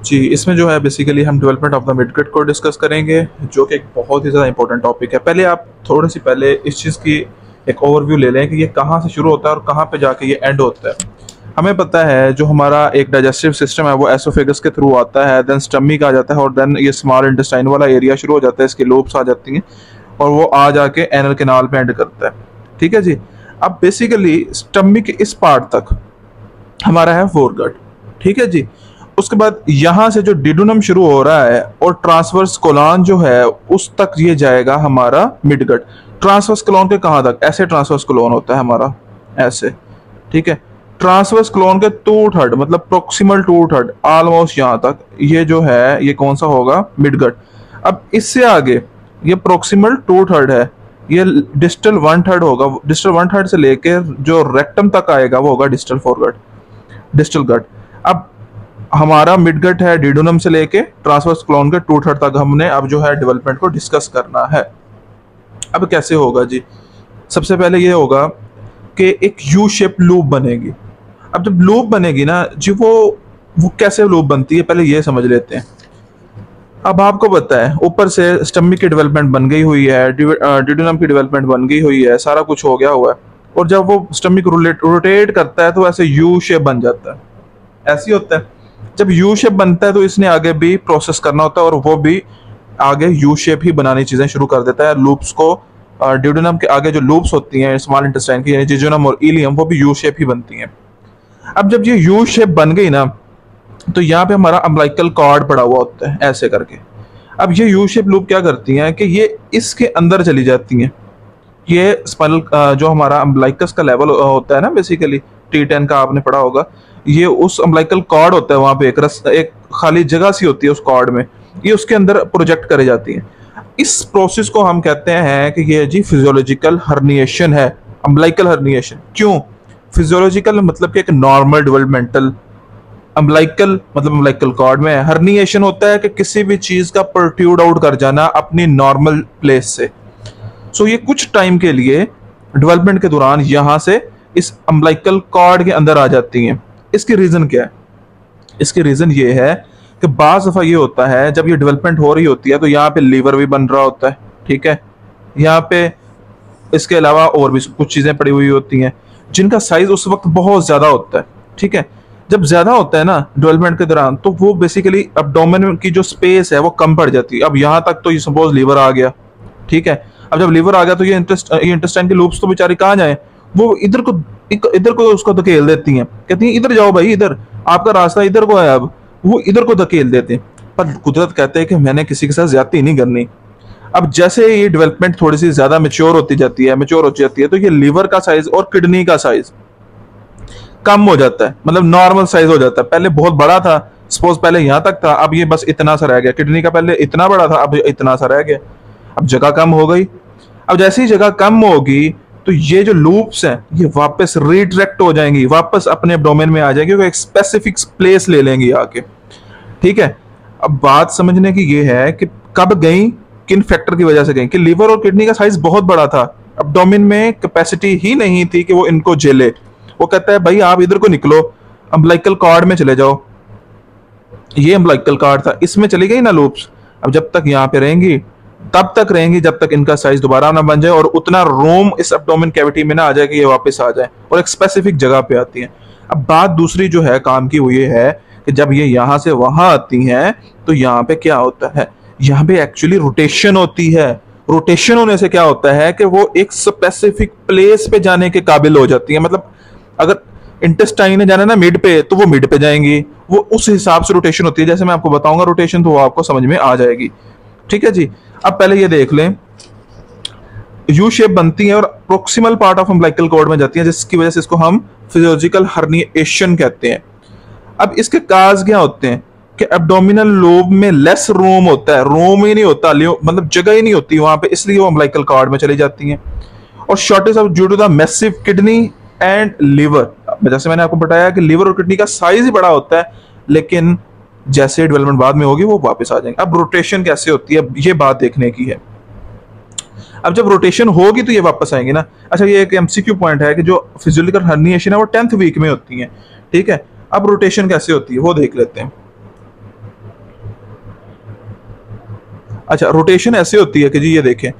जी, इसमें जो है बेसिकली हम डेवलपमेंट ऑफ द मिडगट को डिस्कस करेंगे, जो कि एक बहुत ही ज़्यादा इंपॉर्टेंट टॉपिक है। पहले आप थोड़ी सी पहले इस चीज़ की एक ओवरव्यू ले लें कि ये कहाँ से शुरू होता है और कहाँ पे जाके ये एंड होता है। हमें पता है जो हमारा एक डाइजेस्टिव सिस्टम है वो एसोफेगस के थ्रू आता है, देन स्टमक आ जाता है और देन ये स्मॉल इंटेस्टाइन वाला एरिया शुरू हो जाता है, इसके लोब्स आ जाती हैं और वो आ जाके एनल कैनाल पे एंड करता है। ठीक है जी। अब बेसिकली स्टमक के इस पार्ट तक हमारा है फोरगट। ठीक है जी। उसके बाद यहाँ से जो डिडोनम शुरू हो रहा है और ट्रांसवर्स कोलॉन जो है उस तक ये जाएगा हमारा मिडगट। ट्रांसवर्स कोलॉन के कहाँ तक? ऐसे ट्रांसवर्स कोलॉन होता है हमारा, ऐसे। ठीक है। ट्रांसवर्स कोलॉन के 2/3 मतलब प्रोक्सिमल 2/3 ऑलमोस्ट यहाँ तक ये जो है ये कौन सा होगा? मिडगट। अब इससे आगे ये प्रोक्सिमल 2/3 है, ये डिस्टल 1/3 होगा। डिस्टल 1/3 से लेकर जो रेक्टम तक आएगा वो होगा डिस्टल फोरगट, डिस्टल गट। अब हमारा मिडगट है डिडोनम से लेके ट्रांसवर्स कोलॉन के 2/3 तक हमने अब जो है डेवलपमेंट को डिस्कस करना है। अब कैसे होगा जी? सबसे पहले ये होगा कि एक यू शेप लूप बनेगी। अब जब लूप बनेगी ना जी, वो कैसे लूप बनती है पहले ये समझ लेते हैं। अब आपको पता है ऊपर से स्टमक की डेवलपमेंट बन गई हुई है, डिडोनम की डेवलपमेंट बन गई हुई है, सारा कुछ हो गया हुआ है और जब वो स्टमक रोटेट करता है तो ऐसे यू शेप बन जाता है, ऐसे होता है। जब यू शेप बनता है तो इसने आगे भी प्रोसेस करना होता है और वो भी आगे यू शेप ही बनानी चीजें शुरू कर देता है। लूप्स को ड्यूडेनम के आगे जो लूप्स होती हैं स्मॉल इंटेस्टाइन की, यानी जेजुनम और इलियम, वो भी यू शेप ही बनती हैं। अब जब ये यू शेप बन गई ना तो यहाँ पे हमारा अम्बिलिकल कॉर्ड पड़ा हुआ होता है ऐसे करके। अब ये यू शेप लूप क्या करती हैं कि ये इसके अंदर चली जाती हैं। ये स्पाइनल जो हमारा अम्बिलिकस का लेवल होता है ना, बेसिकली T10 का आपने पढ़ा होगा, ये उस अम्बिलिकल कॉर्ड होता है, वहां पे एक खाली जगह सी होती है उस कॉर्ड में, ये उसके अंदर प्रोजेक्ट करे जाती है। इस प्रोसेस को हम कहते हैं कि ये जी फिजियोलॉजिकल हर्निएशन है, अम्बिलिकल हर्निएशन। क्यों फिजियोलॉजिकल? मतलब कि एक नॉर्मल डेवलपमेंटल, अम्बिलिकल मतलब अम्बिलिकल कॉर्ड में हर्निएशन होता है कि किसी भी चीज का प्रोट्रूड आउट कर जाना अपनी नॉर्मल प्लेस से। सो ये कुछ टाइम के लिए डेवलपमेंट के दौरान यहां से इस अम्बिलिकल कॉर्ड के अंदर आ जाती हैं। इसकी रीजन क्या है? इसकी रीजन ये है कि बाज़ दफा ये होता है जब ये डेवलपमेंट हो रही होती है तो यहाँ पे लीवर भी बन रहा होता है। ठीक है। यहाँ पे इसके अलावा और भी कुछ चीजें पड़ी हुई होती हैं जिनका साइज उस वक्त बहुत ज्यादा होता है। ठीक है। जब ज्यादा होता है ना डेवलपमेंट के दौरान तो वो बेसिकली अब्डोमेन की जो स्पेस है वो कम पड़ जाती है। अब यहाँ तक तो ये सपोज लीवर आ गया। ठीक है। अब जब लीवर आ गया तो ये इंटेस्टाइन के लूप्स तो बेचारे कहाँ जाए? वो इधर को उसको धकेल देती हैं, कहती हैं इधर जाओ भाई, इधर आपका रास्ता इधर को है। अब वो इधर को धकेल देते हैं, पर कुदरत कहते हैं कि मैंने किसी के साथ ज्यादती नहीं करनी। अब जैसे ये डेवलपमेंट थोड़ी सी ज्यादा मैच्योर होती जाती है तो ये लीवर का साइज और किडनी का साइज कम हो जाता है, मतलब नॉर्मल साइज हो जाता है। पहले बहुत बड़ा था, सपोज पहले यहाँ तक था, अब ये बस इतना सा रह गया। किडनी का पहले इतना बड़ा था, अब इतना सा रह गया। अब जगह कम हो गई। अब जैसे ही जगह कम होगी तो ये जो लूप्स हैं ये वापस रिट्रैक्ट हो जाएंगी, वापस अपने एब्डोमेन में आ जाएंगी, एक स्पेसिफिक प्लेस ले लेंगी आके। ठीक है। अब बात समझने की ये है कि कब गई, किन फैक्टर की वजह से गई। कि लीवर और किडनी का साइज बहुत बड़ा था, एब्डोमेन में कैपेसिटी ही नहीं थी कि वो इनको झेले। वो कहता है भाई आप इधर को निकलो, अम्बिलिकल कॉर्ड में चले जाओ। ये अम्बिलिकल कॉर्ड था, इसमें चली गई ना लूप्स। अब जब तक यहाँ पे रहेंगी तब तक रहेंगी जब तक इनका साइज दोबारा ना बन जाए और उतना रोम इस एब्डोमेन कैविटी में ना आ जाए कि ये वापस आ जाए और एक स्पेसिफिक जगह पे आती हैं। अब बात दूसरी जो है काम की वो ये है कि जब ये यहाँ से वहां आती हैं तो यहाँ पे क्या होता है? यहाँ पे एक्चुअली रोटेशन होती है। रोटेशन होने से क्या होता है कि वो एक स्पेसिफिक प्लेस पे जाने के काबिल हो जाती है। मतलब अगर इंटेस्टाइन ने जाना ना मिड पे तो वो मिड पे जाएंगी, वो उस हिसाब से रोटेशन होती है। जैसे मैं आपको बताऊंगा रोटेशन तो वो आपको समझ में आ जाएगी। ठीक है जी। अब पहले ये देख लें, यू शेप बनती है और proximal part of umbilical cord में जाती है, जिसकी वजह से इसको हम फिजियोलॉजिकल हर्निएशन कहते हैं। अब इसके काज क्या होते हैं कि एब्डोमिनल लोब में लेस रोम होता है, रोम ही नहीं होता, मतलब जगह ही नहीं होती वहां पे, इसलिए वो अम्बिलिकल कॉर्ड में चली जाती हैं। और shortage of due to the massive kidney and liver, जैसे मैंने आपको बताया कि लीवर और किडनी का साइज ही बड़ा होता है, लेकिन जैसे डेवलपमेंट बाद में होगी वो वापस आ जाएंगे। अब रोटेशन कैसे होती है ये बात देखने की है। अब जब रोटेशन होगी तो ये वापस आएंगे ना। अच्छा, ये एक एमसीक्यू पॉइंट है कि जो फिजियोलॉजिकल हर्निएशन है वो 10th वीक में होती है। ठीक है। अब रोटेशन कैसे होती है वो देख लेते हैं। अच्छा, रोटेशन ऐसे होती है कि जी ये देखें,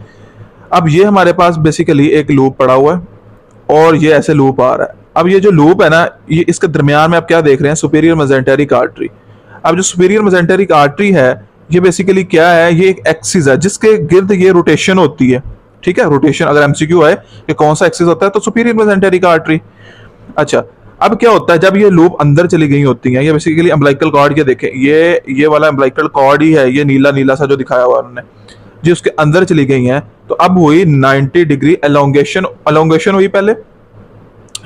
अब ये हमारे पास बेसिकली एक लूप पड़ा हुआ है और ये ऐसे लूप आ रहा है। अब ये जो लूप है ना, ये इसके दरमियान में आप क्या देख रहे हैं, सुपीरियर मेसेंटेरिक आर्टरी। अब जो सुपीरियर मेसेंटेरिक आर्टरी है, ये बेसिकली क्या है, ये एक एक्सिस है जिसके गिर्द ये रोटेशन होती है। ठीक है, रोटेशन अगर एमसीक्यू है कि कौन सा एक्सिस होता है, तो सुपीरियर मेसेंटेरिक आर्टरी। अच्छा, अब क्या होता है जब ये लूप अंदर चली गई होती हैं, ये बेसिकली अम्बिलिकल कॉर्ड, ये देखें, ये वाला अम्बिलिकल कॉर्ड ही है, ये नीला नीला सा जो दिखाया हुआ उन्होंने, जी उसके अंदर चली गई हैं। तो अब हुई 90 डिग्री एलोंगेशन हुई पहले,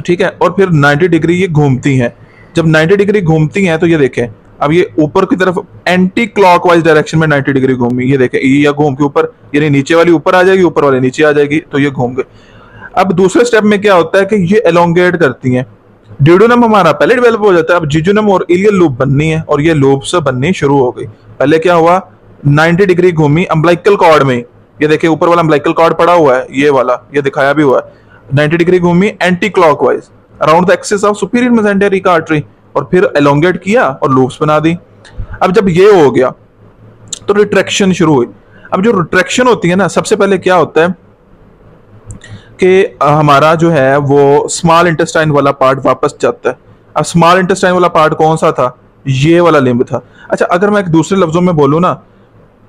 ठीक है, और फिर 90 डिग्री ये घूमती हैं। जब 90 डिग्री घूमती हैं तो ये देखें, अब ये ऊपर की तरफ एंटी क्लॉकवाइज डायरेक्शन में 90 डिग्री घूमी, ये देखें, ये घूम के ऊपर, यानी नीचे वाली ऊपर आ जाएगी, ऊपर वाली नीचे आ जाएगी, तो ये घूम गए। अब दूसरे स्टेप में क्या होता है कि ये एलोंगेट करती हैं, ड्यूडेनम हमारा पहले डेवलप हो जाता है, अब जिजुनम और इलियल लूप बननी है, और ये लूप से बननी शुरू हो गई। पहले क्या हुआ, 90 डिग्री घूमी अम्बिलिकल कॉर्ड में, ये देखिए ऊपर वाला अम्बिलिकल कॉर्ड पड़ा हुआ है, ये वाला, ये दिखाया भी हुआ है, 90 डिग्री घूमी anti clockwise around the axis of superior mesenteric artery, और फिर एलोंगेट किया और लूप्स बना दी। अब जब ये हो गया तो रिट्रैक्शन शुरू हुई। अब जो रिट्रैक्शन होती है ना, सबसे पहले क्या होता है कि हमारा जो है वो स्मॉल इंटेस्टाइन वाला पार्ट वापस जाता है। अब स्मॉल इंटेस्टाइन वाला पार्ट कौन सा था, ये वाला लिम्ब था। अच्छा, अगर मैं एक दूसरे लफ्जों में बोलूँ ना,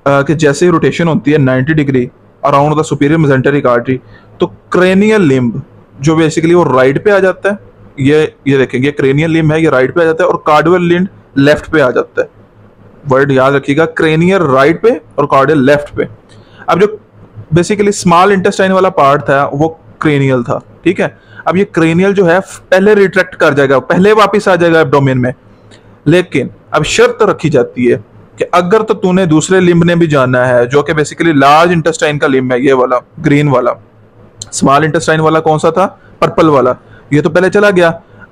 कि जैसे ही रोटेशन होती है 90 degree around the superior mesenteric artery, तो क्रेनियल लिम्ब जो बेसिकली वो राइट पे आ जाता है, ये देखेंगे, क्रेनियल लिम्ब है, ये राइट पे आ जाता है, और कार्डियल लिम्ब लेफ्ट पे आ जाता है। वर्ड याद रखिएगा, क्रेनियल राइट पे और कार्डियल लेफ्ट पे। अब जो बेसिकली स्मॉल इंटेस्टाइन वाला पार्ट था वो क्रेनियल था, ठीक है। अब ये क्रेनियल जो है पहले रिट्रैक्ट कर जाएगा, पहले वापस आ जाएगा एब्डोमेन में, लेकिन अब शर्त रखी जाती है कि अगर तो तूने दूसरे लिम्ब ने भी जाना है, जो कि बेसिकली लार्ज इंटेस्टाइन का लिम्ब है, ये वाला ग्रीन वाला। स्मॉल इंटेस्टाइन वाला कौन सा था, पर्पल वाला, ये तो पहले चला गया।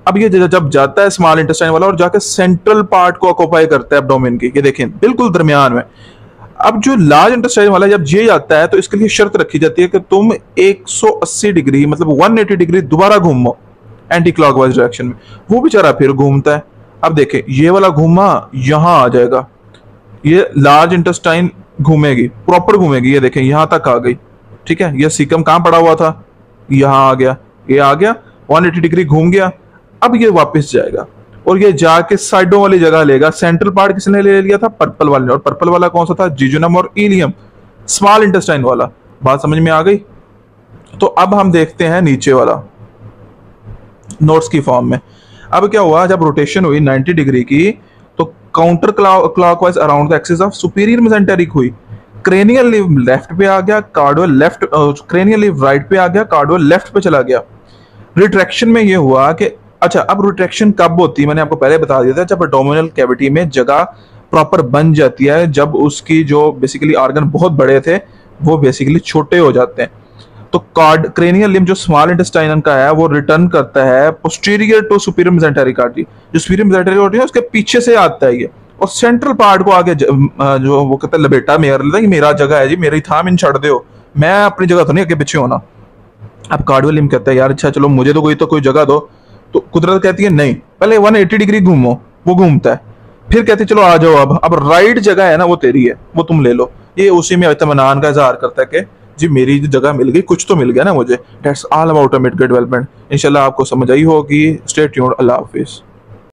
अब ये जब जाता है स्मॉल इंटेस्टाइन वाला और जाके सेंट्रल पार्ट को ऑक्यूपाई करता है एब्डोमेन की, ये देखें बिल्कुल दरमियान में। अब जो लार्ज इंटेस्टाइन वाला जब ये आता है तो इसके लिए शर्त रखी जाती है कि तुम 180 डिग्री मतलब 180 डिग्री दोबारा घूमो एंटी क्लॉकवाइज डायरेक्शन में। वो बेचारा फिर घूमता है। अब देखें, ये वाला घूमा, यहां आ जाएगा, ये लार्ज इंटेस्टाइन घूमेगी, प्रॉपर घूमेगी, ये देखें यहां तक आ गई, ठीक है। ये सीकम कहां पड़ा हुआ था, यहां आ गया, ये आ गया, 180 डिग्री घूम गया। अब ये वापस जाएगा और ये जाके साइडों वाली जगह लेगा। सेंट्रल पार्ट किसने ले लिया था, पर्पल वाले ने, और पर्पल वाला कौन सा था, जिजुनम और इलियम, स्मॉल इंटेस्टाइन वाला। बात समझ में आ गई। तो अब हम देखते हैं नीचे वाला नोट्स की फॉर्म में। अब क्या हुआ, जब रोटेशन हुई 90 डिग्री की, तो counter clockwise around the axis of superior mesenteric हुई। क्रेनियल लिव लेफ्ट पे आ गया, कार्डियल लेफ्ट, क्रेनियल लिव राइट पे आ गया, कार्डियल लेफ्ट पे चला गया। रिट्रैक्शन में ये हुआ कि अच्छा, अब रिट्रैक्शन कब होती है, मैंने आपको पहले बता दिया था, जब एब्डोमिनल कैविटी में जगह प्रॉपर बन जाती है, जब उसकी जो बेसिकली ऑर्गन बहुत बड़े थे वो बेसिकली छोटे हो जाते हैं। तो क्रेनियल लिम्ब जो स्मॉल इंटेस्टाइन का है वो रिटर्न करता है posterior to superior mesenteric artery. जो सुपीरियर मेसेंटेरिक आर्टरी है उसके पीछे से आता है ये, और सेंट्रल पार्ट को आगे जो वो कहता है लपेटा मेरा लेता है कि मेरा जगह है जी, मेरी थाम इन छड़ दो, मैं अपनी जगह तो नहीं आगे पीछे होना। अब कार्डियल लिम्ब कहता है यार अच्छा चलो मुझे तो कोई जगह दो। तो कुदरत कहती है नहीं, पहले 180 डिग्री घूमो, वो घूमता है, फिर कहती है चलो आ जाओ, अब राइट जगह है ना वो तेरी है, वो तुम ले लो। ये उसी में इत्मीनान का इजहार करता है कि जी मेरी जगह मिल गई, कुछ तो मिल गया ना मुझे। That's all about mid grade development. इंशाल्लाह आपको समझ आई होगी। Stay tuned. अल्लाह हाफिज़।